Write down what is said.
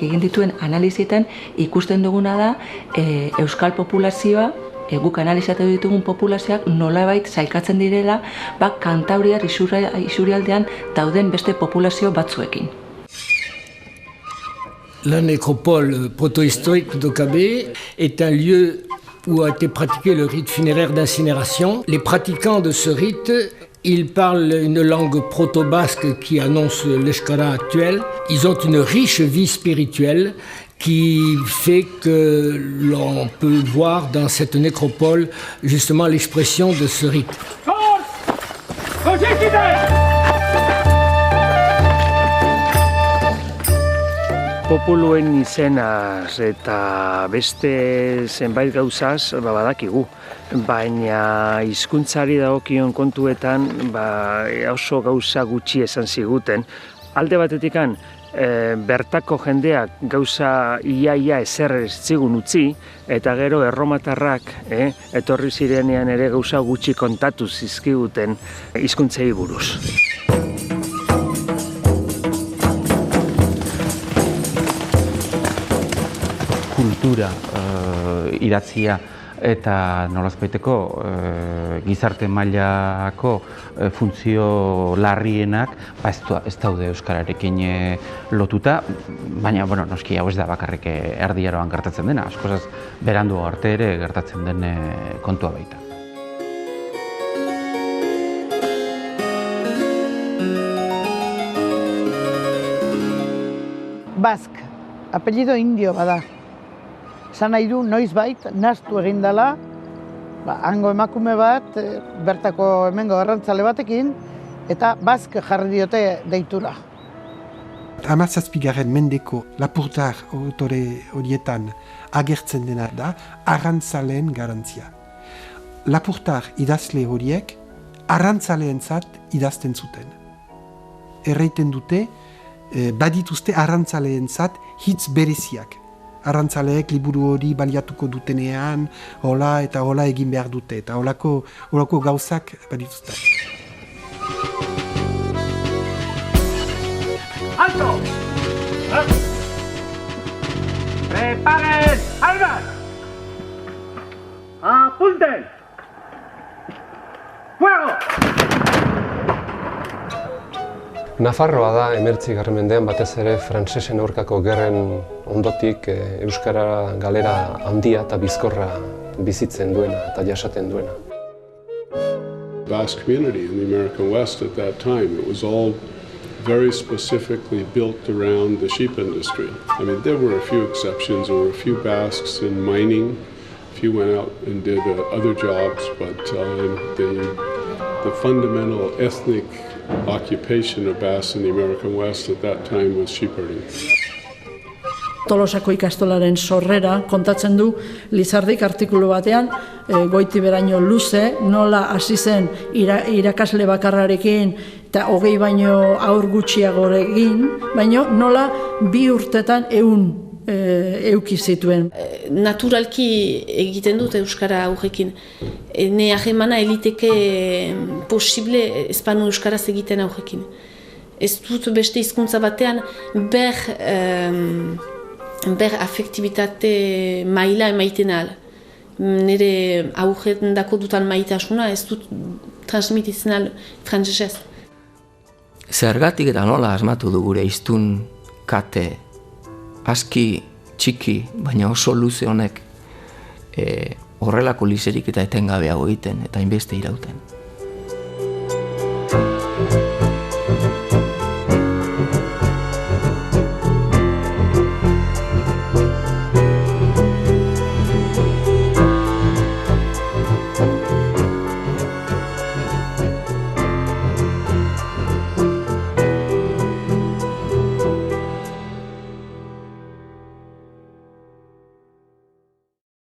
egin dituen analizietan ikusten duguna da euskal populazioa, guk analizatu ditugun populazioak nolabait sailkatzen direla Kantabriar isurialdean dauden beste populazio batzuekin. La nécropole protohistorique d'Okabé est un lieu où a été pratiqué le rite funéraire d'incinération. Les pratiquants de ce rite, ils parlent une langue proto-basque qui annonce l'eshkara actuel. Ils ont une riche vie spirituelle qui fait que l'on peut voir dans cette nécropole justement l'expression de ce rite. Populuen izenaz eta beste zenbait gauzaz badakigu, baina hizkuntzari dagokion kontuetan oso gauza gutxi esan ziguten. Alde batetikan, bertako jendeak gauza iaia ezer ez zigun utzi, eta gero erromatarrak etorri zirenean ere gauza gutxi kontatu zizkiguten hizkuntzei buruz. Kultura idatzia eta nolazbaiteko gizarte mailako funtzio larrienak ez daude euskararekin lotuta, baina noski hau ez da bakarrik Erdiaroan gertatzen dena, askozaz berandu arte ere gertatzen den kontua baita. Bask, apellido indio bada. Esan nahi du, noizbait, nahastu egin dela, hango emakume bat, bertako hemengo arrantzale batekin, eta Bask jarri diote deitura. 17. mendeko lapurtar autore horietan agertzen dena da arrantzaleen garantzia. Lapurtar idazle horiek arrantzaleentzat idazten zuten. Erraiten dute, badituzte arrantzaleentzat hitz bereziak. Arrantzaleek liburu hori baliatuko dutenean, hola eta hola egin behar dute, eta holako gauzak badituzte. Alto! Preparen armas! Apunten! Fuego! Nafarroa da 19. mendean batez ere frantsesen aurkako gerren ondotik euskara galera handia eta bizkorra bizitzen duena eta jasaten duena. Basque community in the American West at that time, it was all very specifically built around the sheep industry. I mean, there were a few exceptions. There were a few Basques in mining. A few went out and did other jobs, but the fundamental ethnic occupation of Basques in the American West at that time was sheep herding. Tolosako ikastolaren sorrera kontatzen du Lizardik artikulu batean, Goitiberaino luze, nola hasi zen irakasle bakarrarekin eta 20 baino haur gutxiagorekin, baino nola 2 urtetan 100 euki zituen. Naturalki egiten dut euskara aurrekin. Ne ahemana eliteke posible espanu euskaraz egiten aurrekin. Ez dut beste hizkuntza batean ber afektibitate maila emaiten ahal. Nire aurretendako dutan maitasuna ez dut transmititzen ahal frantsesez. Zergatik eta nola asmatu du gure hiztun kate aski txiki, baina oso luze honek horrelako lizerik eta etengabeago egiten eta hainbeste irauten.